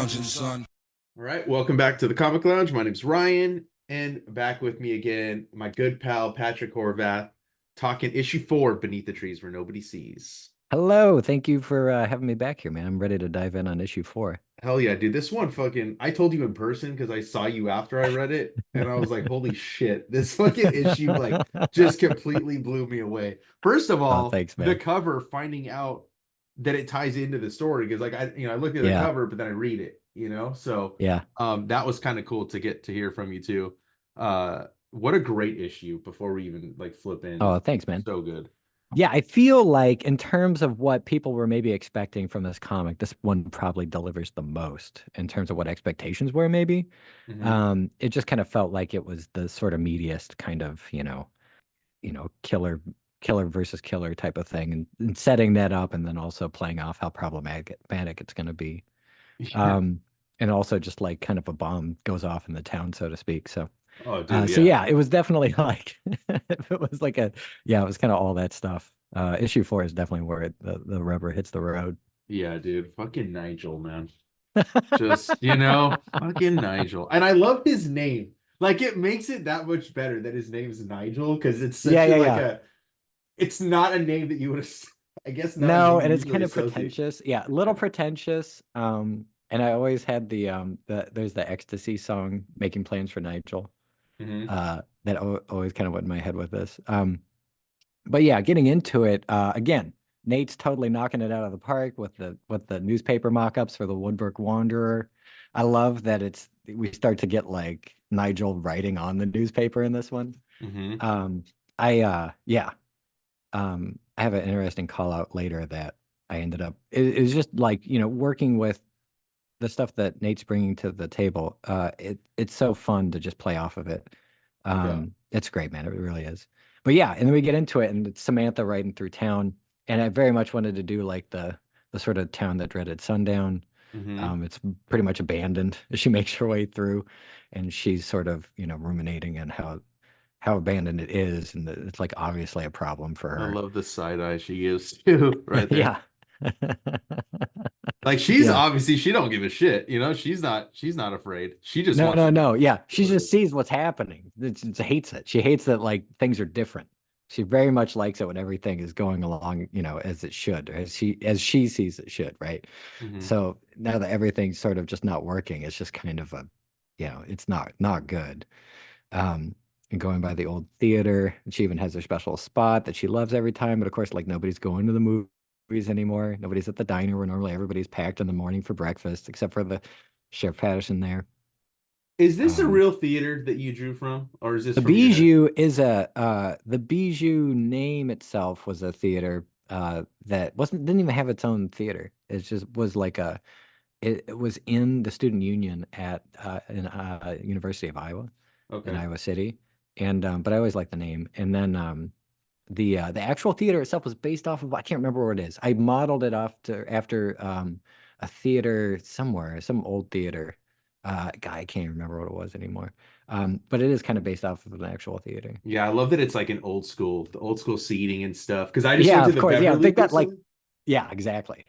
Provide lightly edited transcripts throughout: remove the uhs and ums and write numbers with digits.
lounging, son. All right, welcome back to the Comic Lounge. My name's Ryan, and back with me again, my good pal Patrick Horvath, talking issue 4, Beneath the Trees Where Nobody Sees. Hello, thank you for having me back here, man. I'm ready to dive in on issue 4. Hell yeah, dude. This one fucking, I told you in person because I saw you after I read it, and I was like, holy shit, this fucking issue, like, just completely blew me away. First of Oh, all, thanks, the man. cover, finding out that it ties into the story, because like I look at the Yeah, cover, but then I read it. So yeah. that was kind of cool to get to hear from you too. What a great issue before we even like flip in. Oh, thanks, man. So good. Yeah, I feel like in terms of what people were maybe expecting from this comic, this one probably delivers the most in terms of what expectations were, maybe. Hmm. It just kind of felt like it was the sort of meatiest kind of, killer versus killer type of thing, and setting that up and then also playing off how problematic it's going to be. Yeah. Um, and also just like kind of a bomb goes off in the town, so to speak. So. Oh, dude, So yeah. yeah, it was definitely like it was like it was kind of all that stuff. Issue 4 is definitely where the rubber hits the road. Yeah, dude. Fucking Nigel, man. Just, fucking Nigel. And I love his name. Like it makes it that much better that his name's Nigel because it's Yeah, such a yeah, like yeah. a it's not a name that you would I guess not a No, name you and it's usually kind of associate. pretentious. Yeah, a little pretentious. And I always had there's the ecstasy song, Making Plans for Nigel. Hmm. That always kind of went in my head with this. But yeah, getting into it, again, Nate's totally knocking it out of the park with the newspaper mock-ups for the Woodbrook Wanderer. I love that we start to get like Nigel writing on the newspaper in this one. Hmm. Um, I have an interesting call out later that I ended up. It was just like working with the stuff that Nate's bringing to the table. It's so fun to just play off of it. Yeah. It's great, man. It really is. But yeah, and then we get into it, and it's Samantha riding through town, and I very much wanted to do like the sort of town that dreaded sundown. Hmm. It's pretty much abandoned as she makes her way through, and she's sort of ruminating on how abandoned it is, and that it's like obviously a problem for I her. love the side eye she gives too, right there. Yeah. Like she's Yeah. obviously she don't give a shit. She's not afraid. She just No, wants no, to no. Yeah. She live. just sees what's happening. She hates it. She hates that like things are different. She very much likes it when everything is going along, as it should, or as she sees it should, right? Hmm. So now that everything's sort of just not working, it's just kind of it's not good. And going by the old theater, and she even has her special spot that she loves every time. But of course, like nobody's going to the movies anymore. Nobody's at the diner where normally everybody's packed in the morning for breakfast, except for the Sheriff Patterson there. Is this a Um, real theater that you drew from, or is this the from your head? Bijou is the Bijou name itself was a theater that didn't even have its own theater. It just was like it was in the student union at in University of Iowa in Okay. Iowa City, and but I always liked the name. And then the actual theater itself was based off of I can't remember where it is. I modeled it after a theater somewhere, some old theater. Guy, I can't even remember what it was anymore. But it is kind of based off of an actual theater. Yeah, I love that it's like an the old school seating and stuff. Because I just went Yeah, to of the course. Yeah, Beverly they've got like recently. yeah, exactly.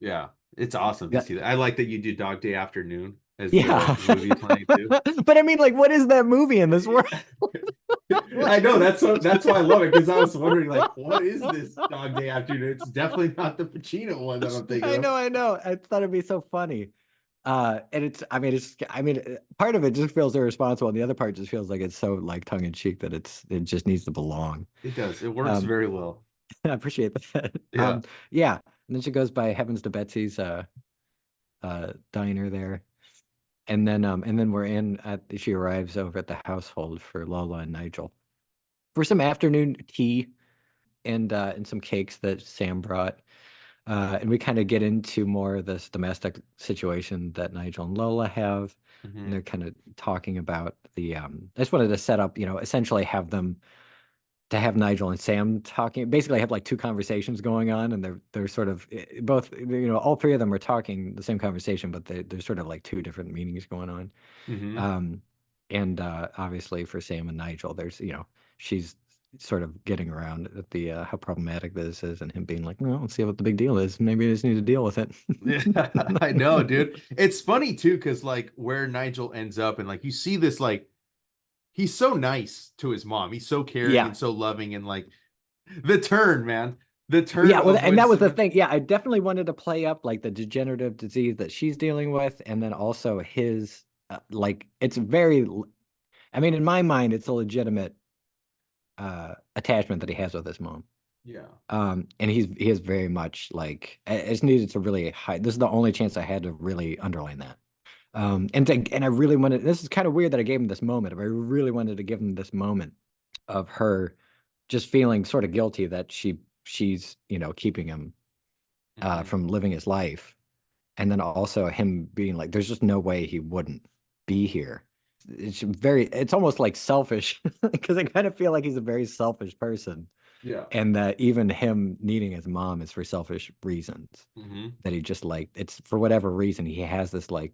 Yeah, it's awesome to Yeah, see that. I like that you do Dog Day Afternoon as the yeah. movie playing too. But I mean, like, what is that movie in this world? I Like, know that's why I love it because I was wondering like, what is this Dog Day Afternoon? It's definitely not the Pacino one that I'm thinking I of. know, I know. I thought it'd be so funny. And part of it just feels irresponsible, and the other part just feels like it's so like tongue in cheek that it just needs to belong. It does. It works Um, very well. I appreciate that. Yeah. Yeah. And then she goes by Heavens to Betsy's diner there. And then she arrives over at the household for Lola and Nigel for some afternoon tea and some cakes that Sam brought. And we kind of get into more of this domestic situation that Nigel and Lola have. And Hmm. they're kind of talking about I just wanted to set up, essentially have Nigel and Sam talking, basically have like two conversations going on, and they're sort of both, all three of them are talking the same conversation, but there's sort of like two different meanings going on. Hmm. Um, and obviously for Sam and Nigel, there's, she's sort of getting around at the how problematic this is, and him being like, well, let's see what the big deal is. Maybe I just need to deal with it. Yeah, I know, dude. It's funny too, because like where Nigel ends up, and like you see this, like he's so nice to his mom. He's so caring Yeah. and so loving, and like the turn, man. The turn Yeah, well, of and when that was the Samantha, thing. Yeah, I definitely wanted to play up like the degenerative disease that she's dealing with, and then also his like it's very. I mean, in my mind, it's a legitimate attachment that he has with his mom. yeah. And he is very much like I just needed to really hide. This is the only chance I had to really underline that. And I really wanted. This is kind of weird that I gave him this moment. But I really wanted to give him this moment of her just feeling sort of guilty that she's keeping him Hmm. from living his life, and then also him being like, "There's just no way he wouldn't be here." It's almost like selfish because I kind of feel like he's a very selfish person, Yeah. and that even him needing his mom is for selfish reasons. Hmm. That he just like it's for whatever reason he has this like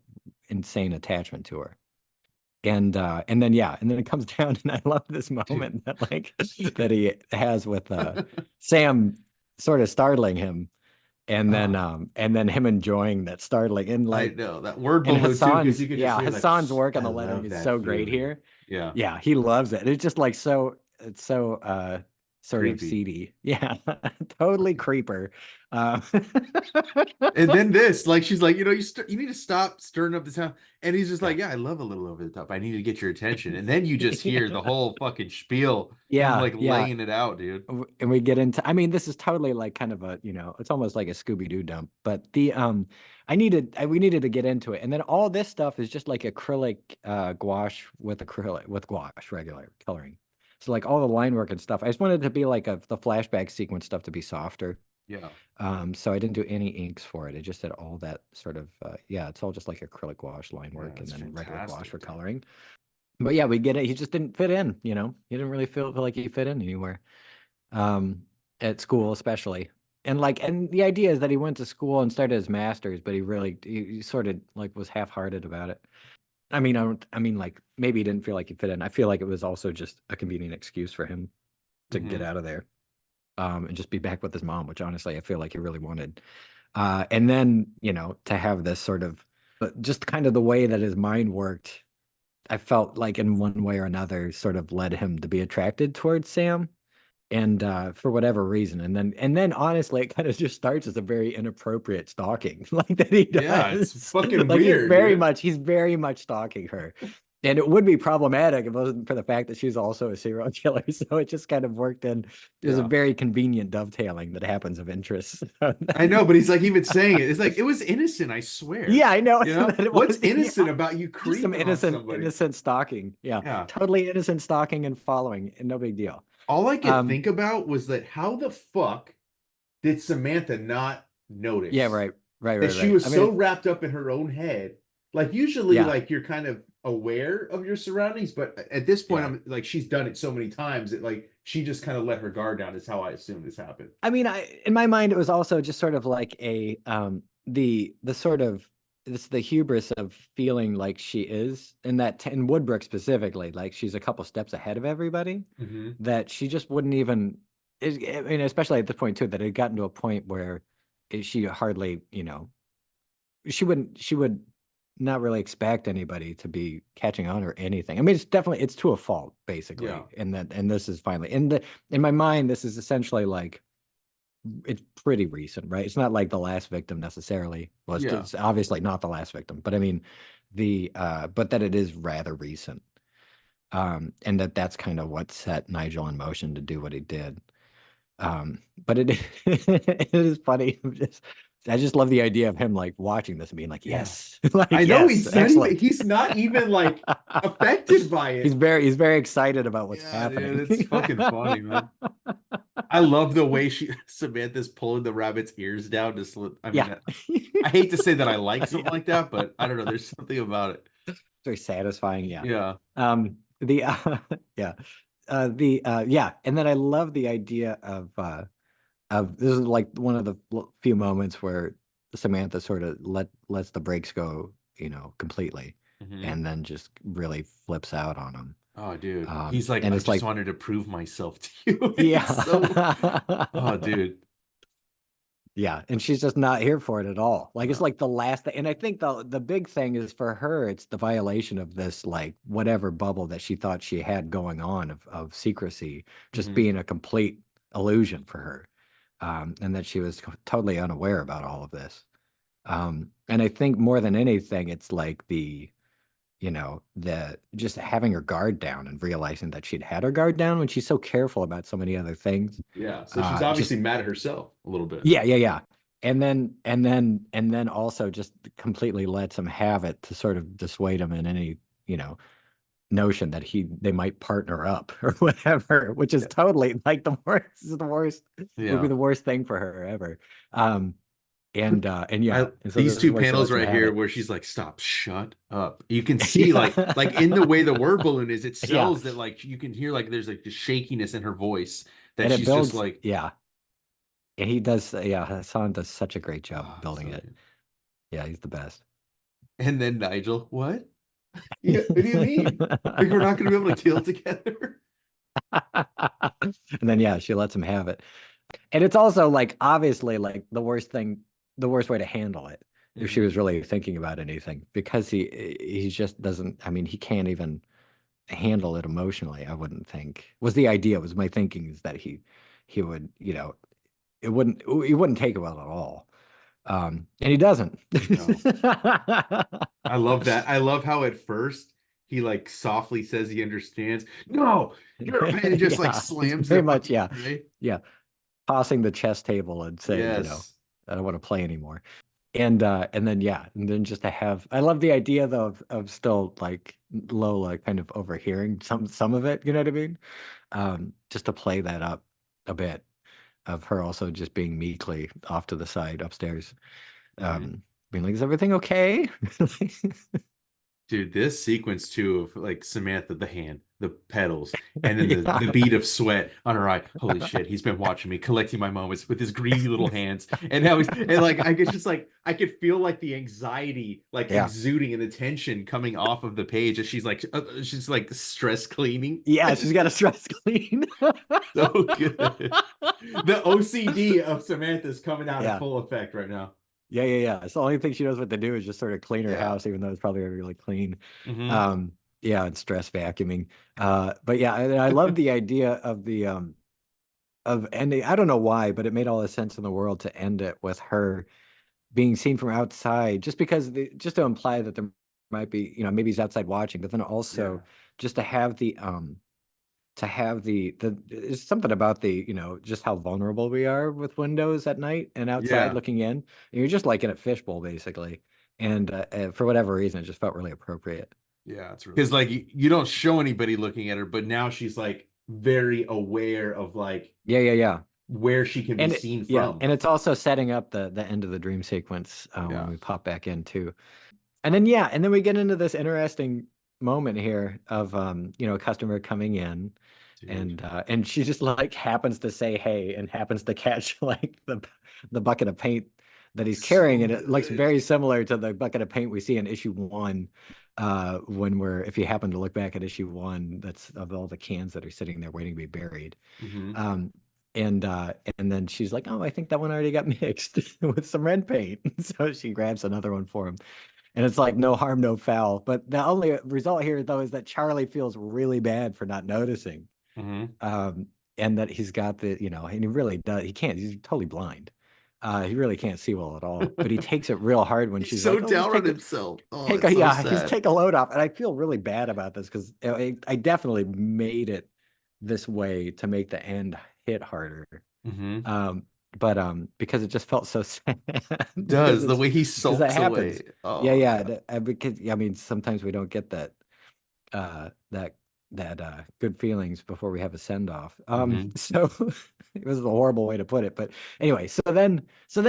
insane attachment to her. And then yeah, and then it comes down and I love this Dude. moment that like that Dude. he has with Sam sort of startling him Ah, and then him enjoying that startling and I like know that word and balloon too, because Hassan's you could just yeah, hear like, Hassan's work on I the lettering love is that so great feeling. here. Yeah. Yeah, he loves it. It's just like so it's so sort of Creepy. seedy. Yeah, totally creeper. Uh, And then this, like, she's like, you need to stop stirring up the town. And he's just yeah. like, yeah, I love a little over the top. I need to get your attention. And then you just hear the whole fucking spiel, him Yeah, like yeah. laying it out, dude. And we get into I mean this is totally like kind of a it's almost like a Scooby-Doo dump, but the we needed to get into it, and then all this stuff is just like acrylic gouache with gouache regular coloring, so like all the line work and stuff I just wanted it to be like the flashback sequence stuff to be softer. Yeah. So I didn't do any inks for it. I just did all that sort of yeah, it's all just like acrylic gouache line Yeah, work and that's then regular gouache for fantastic, dude. coloring. But yeah, we get it. He just didn't fit in, he didn't really feel like he fit in anywhere um, at school, especially. And the idea is that he went to school and started his master's, but he sort of like was half-hearted about it. I mean, like maybe he didn't feel like he fit in. I feel like it was also just a convenient excuse for him to get Hmm. out of there, and just be back with his mom, which honestly I feel like he really wanted. And then, to have this sort of, but just kind of the way that his mind worked, I felt like in one way or another sort of led him to be attracted towards Sam and for whatever reason and then honestly it kind of just starts as a very inappropriate stalking like that he Yeah, it's does fucking like weird, dude. he's very much stalking her, and it would be problematic if it wasn't for the fact that she's also a serial killer, so it just kind of worked in. There's a Yeah. very convenient dovetailing that happens of interest. I know, but he's like even saying it. It's like it was innocent, I swear. Yeah, I know You know? that it What's was. Yeah, innocent about you just some creeping on somebody? innocent stalking. Yeah, Yeah. totally innocent stalking and following, and no big deal. All I could um think about was that how the fuck did Samantha not yeah, notice that she right. was I mean so wrapped up in her own head? Like usually yeah, like you're kind of aware of your surroundings, but at this point yeah. I'm like she's done it so many times that like she just kind of let her guard down is how I assume this happened. I mean, in my mind, it was also just sort of like the sort of it's the hubris of feeling like she is in in Woodbrook specifically, like she's a couple steps ahead of everybody, Hmm. that she just wouldn't even. I mean, especially at this point too, that it had gotten to a point where she hardly, she would not really expect anybody to be catching on or anything. I mean, it's to a fault Yeah. basically, and this is finally in my mind, this is essentially like it's pretty recent, right? It's not like the last victim necessarily was. Yeah. It's obviously not the last victim, but I mean, but that it is rather recent, and that's kind of what set Nigel in motion to do what he did. But it it is funny. I just love the idea of him like watching this and being like, Yeah. yes, I like know yes, he's not even excellent. he's not even like affected by it. He's very excited about what's Yeah, dude, happening. it's fucking funny, man. I love the way she Samantha's pulling the rabbit's ears down to slip. I mean, Yeah. I hate to say that I like something Yeah. like that, but I don't know. There's something about it. Very satisfying. Yeah. Yeah. The yeah. Yeah, and then I love the idea of this is like one of the few moments where Samantha sort of lets the brakes go, completely, Hmm. and then just really flips out on him. Oh, dude. He's like, And I it's just like, wanted to prove myself to you. It's so, oh, yeah. dude. Yeah, and she's just not here for it at all. Like it's No. like the last thing, and I think the big thing is for her, it's the violation of this like whatever bubble that she thought she had going on of secrecy, just Hmm. being a complete illusion for her, and that she was totally unaware about all of this. And I think more than anything, it's like the just having her guard down and realizing that she'd had her guard down when she's so careful about so many other things. Yeah. So she's obviously Just mad at herself a little bit. yeah, yeah, yeah. And then also just completely lets him have it to sort of dissuade him in any, you know, notion that they might partner up or whatever, which is Yeah. totally like the worst would be Yeah. the worst thing for her ever. Um and yeah, and so These this is two where she panels lets him right have here it. where she's like, stop, shut up. You can see like in the Yeah. way the word balloon is, it Yeah. sells that like you can hear like there's like the shakiness in her voice that And it she's just builds, like, yeah. And he does, yeah, Hassan does such a great job ah, building so it. good. Yeah, he's the best. And then Nigel, what? Yeah, what do you mean? Like we're not gonna be able to kill together? And then yeah, she lets him have it. And it's also like obviously like the worst way to handle it if she Hmm. was really thinking about anything because he just doesn't, I mean, he can't even handle it emotionally, I wouldn't think. Was the idea, was my thinking is that he would, he wouldn't take it well at all. And he doesn't. No. I love that. I love how at first he like softly says he understands. No, you're and just like Yeah, he's slams very the much, fucking yeah. tray. Yeah, tossing the chess table and saying, Yes. I don't want to play anymore. And then yeah, and then just to have, I love the idea though of still like Lola kind of overhearing some of it, you know what I mean? Just to play that up a bit of her also just being meekly off to the side upstairs, Hmm. being like, is everything okay? Dude, this sequence too of like Samantha, the hand, the pedals, and then the Yeah. bead of sweat on her eye. Holy shit, he's been watching me, collecting my moments with his greedy little hands. And now he's and like I could just like I could feel like the anxiety like Yeah. exuding and the tension coming off of the page as she's like stress cleaning. Yeah, she's got a stress clean. So good. The OCD of Samantha is coming out in Yeah. full effect right now. Yeah, yeah, yeah. It's the only thing she knows what to do is just sort of clean her Yeah. house, even though it's probably really clean. Hmm. Um, yeah, and stress vacuuming. But yeah, I love the idea of the of ending. I don't know why, but it made all the sense in the world to end it with her being seen from outside, just because just to imply that there might be, maybe he's outside watching, but then Yeah. also just to have the there's something about just how vulnerable we are with windows at night and outside Yeah. looking in. And you're just like in a fishbowl basically. And for whatever reason, it just felt really appropriate. Yeah, it's really because like you don't show anybody looking at her, but now she's like very aware of like Yeah, yeah, yeah. where she can be And seen yeah, from. and it's also setting up the end of the dream sequence when Yeah, we pop back in too. And then yeah, and then we get into this interesting moment here of a customer coming in dude. and she just like happens to say hey and happens to catch like the bucket of paint that he's carrying, So and it looks good. very similar to the bucket of paint we see in issue one, when if you happen to look back at issue one, that's of all the cans that are sitting there waiting to be buried. Hmm. um and then she's like, oh, I think that one already got mixed with some red paint. So she grabs another one for him, and it's like no harm, no foul. But the only result here, though, is that Charlie feels really bad for not noticing. Hmm. Um, and that he's got and he really does. He can't, he's totally blind. He really can't see well at all. But he takes it real hard when He's she's so like, oh, just down on himself. Oh, take it's a, so yeah, just sad. take a load off. And I feel really bad about this because I definitely made it this way to make the end hit harder. Hmm. Um, but because it just felt so sad Does the way he because that sulks away. happens. Yeah, Oh yeah. God. Because I mean, sometimes we don't get that uh that good feelings before we have a send off. Hmm. So it was a horrible way to put it, but anyway. So then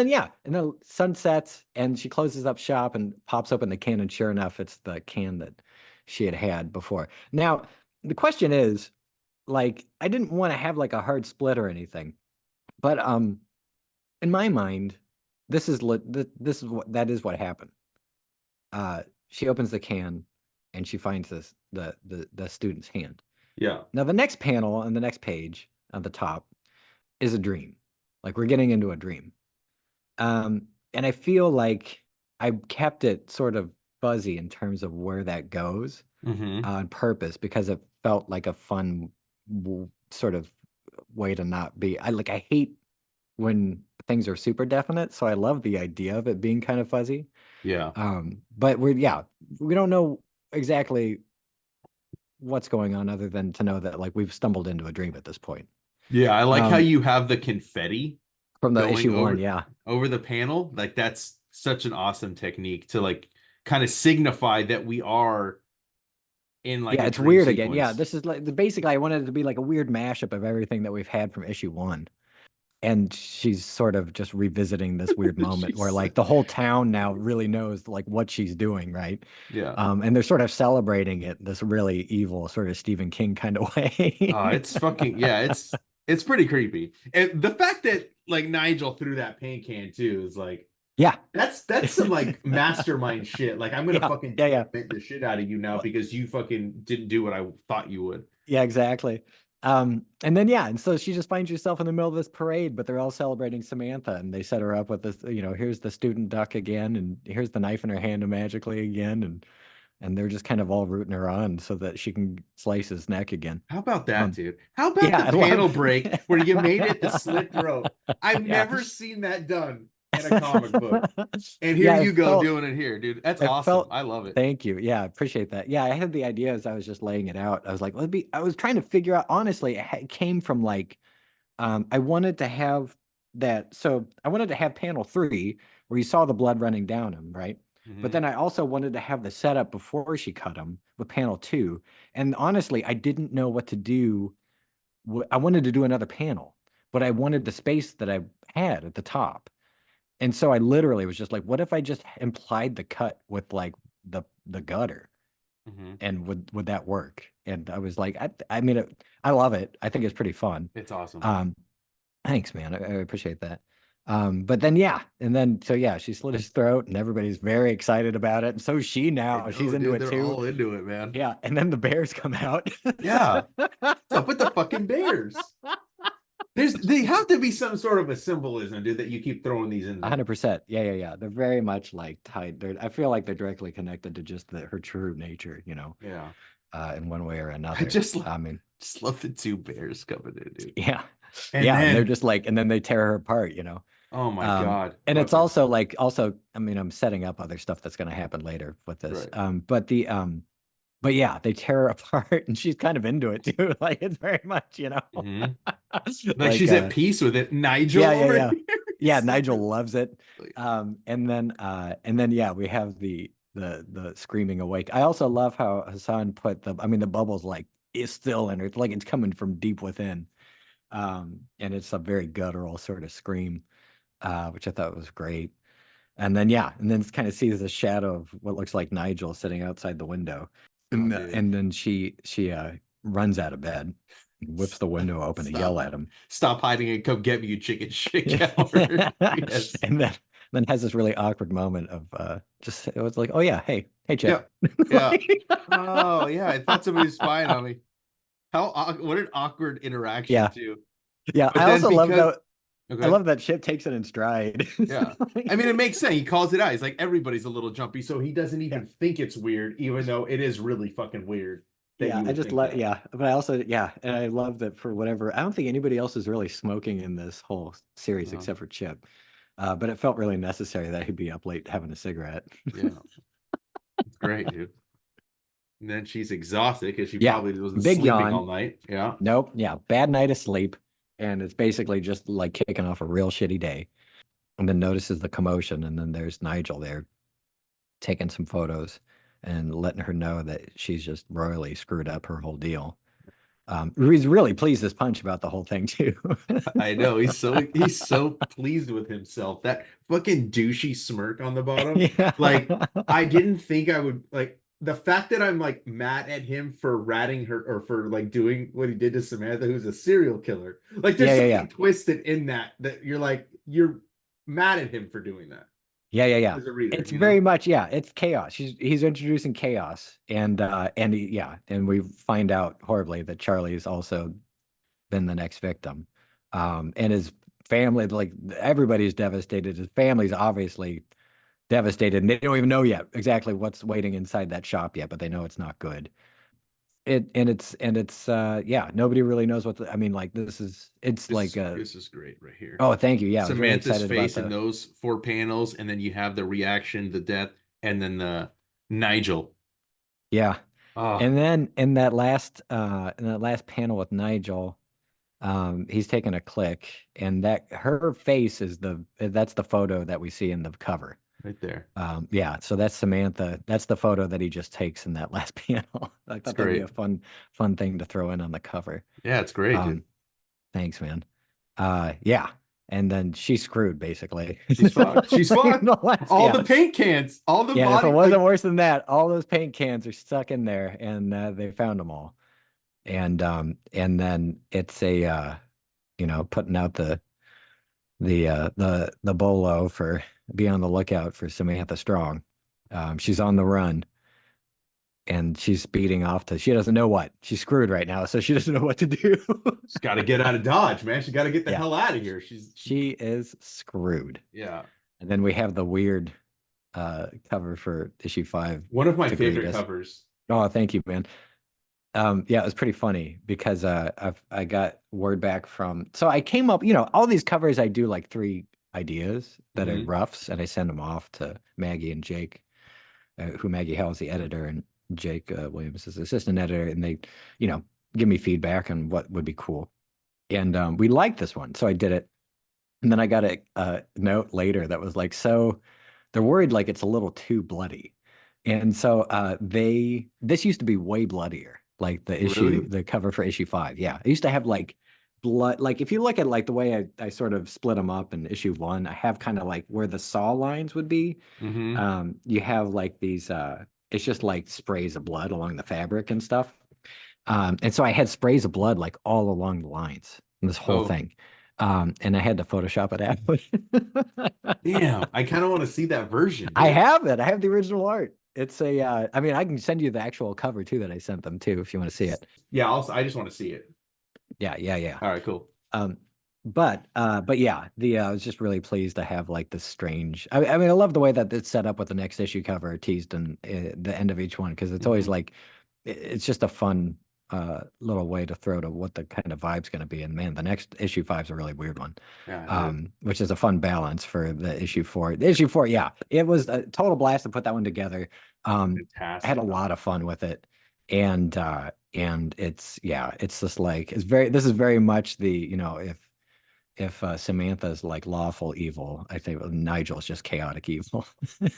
yeah, and the sun sets and she closes up shop and pops open the can, and sure enough, it's the can that she had before. Now the question is, like, I didn't want to have like a hard split or anything, but in my mind, this is what happened. She opens the can, and she finds the student's hand. Yeah. Now the next panel on the next page at the top is a dream. Like we're getting into a dream. And I feel like I kept it sort of fuzzy in terms of where that goes Mm-hmm. on purpose because it felt like a fun sort of way to not be. I hate when things are super definite, so I love the idea of it being kind of fuzzy. Yeah. But we don't know exactly what's going on other than to know that like we've stumbled into a dream at this point. Yeah. I like how Um, you have the confetti from the going issue one, yeah. over the panel. Like that's such an awesome technique to like kind of signify that we are in like Yeah, a it's dream weird again. Yeah, sequence. this is like basically I wanted it to be like a weird mashup of everything that we've had from issue one. And she's sort of just revisiting this weird moment where She's like the whole town now really knows like what she's doing, right? yeah. And they're sort of celebrating it this really evil sort of Stephen King kind of way. It's fucking yeah, it's pretty creepy. And the fact that like Nigel threw that paint can too is like Yeah. that's some like mastermind shit. Like I'm gonna Yeah. fucking Yeah, yeah. torment the shit out of you now because you fucking didn't do what I thought you would. Yeah, exactly. And then yeah, and so she just finds herself in the middle of this parade, but they're all celebrating Samantha, and they set her up with this, here's the student duck again, and here's the knife in her hand magically again, and they're just kind of all rooting her on so that she can slice his neck again. How about that, Um, dude? How about yeah, the I panel love. break where you made it the slit throat? I've Yeah. never seen that done in a comic book. And here Yeah, you go doing it here, dude. That's it awesome. felt I love it. thank you. Yeah, I appreciate that. Yeah, I had the idea as I was just laying it out. I was like, I was trying to figure out, honestly, it came from like, I wanted to have so I wanted to have panel three where you saw the blood running down him, right? But Hmm. then I also wanted to have the setup before she cut him with panel two. And honestly, I didn't know what to do. I wanted to do another panel, but I wanted the space that I had at the top. And so I literally was just like, what if I just implied the cut with like the gutter, Hmm. and would that work? And I was like, I mean, I love it. I think it's pretty fun. It's awesome. Um, Thanks, man. I appreciate that. But then yeah, and then so yeah, she slit his throat, and everybody's very excited about it. And so is she I now. She's know, into dude. it They're too. all into it, man. Yeah, and then the bears come out. Yeah. What's up with the fucking bears? They have to be some sort of a symbolism, dude, that you keep throwing these in there. 100%. Yeah, yeah, yeah. They're very much like tied. I feel like they're directly connected to just her true nature, Yeah. in one way or I another. just I mean, just love the two bears coming in, dude. yeah, And yeah, and they're then, just like, and then they tear her apart. oh my God, And it's fucking also, I mean, I'm setting up other stuff that's going to happen later with this. right. But yeah, they tear her apart, and she's kind of into it too. Like it's very much, Hmm. Like like she's at peace with it. Nigel yeah, yeah, over yeah. here. Yeah, He's Nigel super loves it. like, And then yeah, we have the screaming awake. I also love how Hassan put I mean the bubbles like is still in her, like it's coming from deep within. And it's a very guttural sort of scream, which I thought was great. And then yeah, and then it kind of sees the shadow of what looks like Nigel sitting outside the window. oh, And dude. then she runs out of bed, whips the window open to Stop. yell at him. Stop hiding and come get me, you chicken shit coward. Yes. And then has this really awkward moment of just it was like, oh yeah, hey Yeah. Chip. Yeah. Like, Oh, yeah. I thought somebody was spying on me. What an awkward interaction, yeah, too. yeah. But then because, I okay. love that Chip takes it in stride. Yeah. I mean, it makes sense. He calls it out. He's like, everybody's a little jumpy, so he doesn't Yeah, even think it's weird, even though it is really fucking weird that yeah. you I would just think love, that. yeah, but I also, yeah, and I love that for whatever. I don't think anybody else is really smoking in this whole series No. except for Chip. But it felt really necessary that he'd be up late having a cigarette. Yeah. It's great, dude. And then she's exhausted because she Yeah, probably wasn't big sleeping all yawn. night. Yeah. Nope. Yeah, bad night of sleep, and it's basically just like kicking off a real shitty day. And then notices the commotion, and then there's Nigel there taking some photos and letting her know that she's just royally screwed up her whole deal. He's really pleased as punch about the whole thing too. I know. He's so pleased with himself. That fucking douchey smirk on the bottom. Yeah. Like, I didn't think I would like the fact that I'm like mad at him for ratting her or for like doing what he did to Samantha, who's a serial killer. Like Yeah, there's yeah, yeah. something twisted in that you're like, you're mad at him for doing that. Yeah. as a reader, It's you know? very much, yeah, it's chaos. He's introducing chaos, yeah, and we find out horribly that Charlie's also been the next victim. And his family, like everybody's devastated. His family's obviously devastated, and they don't even know yet exactly what's waiting inside that shop yet, but they know it's not good. It's yeah, nobody really knows I mean, like it's like This is great right here. oh, thank you. Yeah, I was really Samantha's excited about face in the those 4 panels, and then you have the reaction, the death, and then the Nigel. yeah. Oh, And then in that last panel with Nigel, he's taking a click, and that her face is that's the photo that we see in the cover. right there. Yeah, so that's Samantha. That's the photo that he just takes in that last panel. I It's thought that'd be a great. fun thing to throw in on the cover. Yeah, it's great, dude. Um, Thanks, man. Yeah. And then she's screwed basically. She's fucked. She's In fucked. the last, All yeah. the paint cans, all the Yeah, and if it body, wasn't like, worse than that, all those paint cans are stuck in there, and they found them all. And then it's putting out the bolo for be on the lookout for Samantha Strong. She's on the run, and she's speeding off to, she doesn't know what. She's screwed right now, so she doesn't know what to do. she's got to get out of Dodge, man. She got to get the Yeah, hell out of here. she is screwed. Yeah. And then we have the weird cover for issue 5 One of my to greet favorite us. covers. Oh, thank you, man. Yeah, it was pretty funny because I got word back from, so I came up, all these covers I do like 3 ideas that are Hmm. roughs, and I send them off to Maggie and Jake, who Maggie Hell's the editor, and Jake Williams is the assistant editor, and they, you know, give me feedback on what would be cool. And we liked this one, so I did it. And then I got a note later that was like, so they're worried like it's a little too bloody. And so this used to be way bloodier, like Really? the cover for issue 5. Yeah. It used to have like blood. Like if you look at like the way I sort of split them up in issue 1, I have kind of like where the saw lines would be. Hmm. You have like these, it's just like sprays of blood along the fabric and stuff. And so I had sprays of blood like all along the lines in this whole Oh, thing. And I had to Photoshop it out. damn. I kind of want to see that version, I dude. have it. I have the original art. It's I mean, I can send you the actual cover too that I sent them too if you want to see it. Yeah, I just want to see it. Yeah. All right, cool. Um, but yeah, I was just really pleased to have like this strange. I mean, I love the way that it's set up with the next issue cover teased in the end of each one, because it's always Hmm. like it's just a fun little way to throw to what the kind of vibe's going to be. And man, the next issue 5 is a really weird one, Yeah, dude. which is a fun balance for the issue 4. The issue 4, yeah, it was a total blast to put that one together. I had a Fantastic. lot of fun with it, and it's, yeah, it's just like this is very much the, if Samantha's like lawful evil, I think Nigel's just chaotic evil.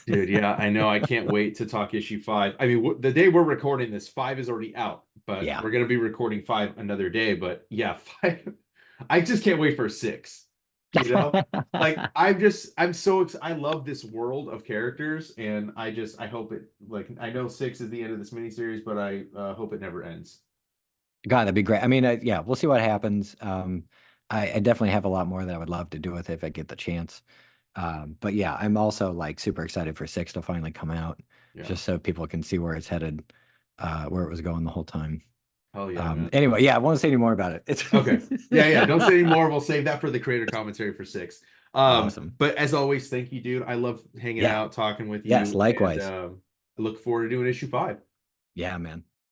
Dude, yeah, I know. I can't wait to talk issue 5. I mean, the day we're recording this, 5 is already out, but Yeah. we're gonna be recording 5 another day. But yeah, 5. I just can't wait for 6. You know, like I'm so I love this world of characters, and I hope it, like, I know 6 is the end of this miniseries, but I hope it never ends. God, that'd be great. I mean, yeah, we'll see what happens. I definitely have a lot more that I would love to do with it if I get the chance. But yeah, I'm also like super excited for 6 to finally come out, Yeah. just so people can see where it's headed, where it was going the whole time. Hell yeah, man. Anyway, yeah, I won't say any more about it. It's Okay. Yeah. Don't say any more. We'll save that for the creator commentary for 6. awesome. But as always, thank you, dude. I love hanging Yeah. out, talking with Yes, you, and likewise. I look forward to doing issue 5. Yeah, man.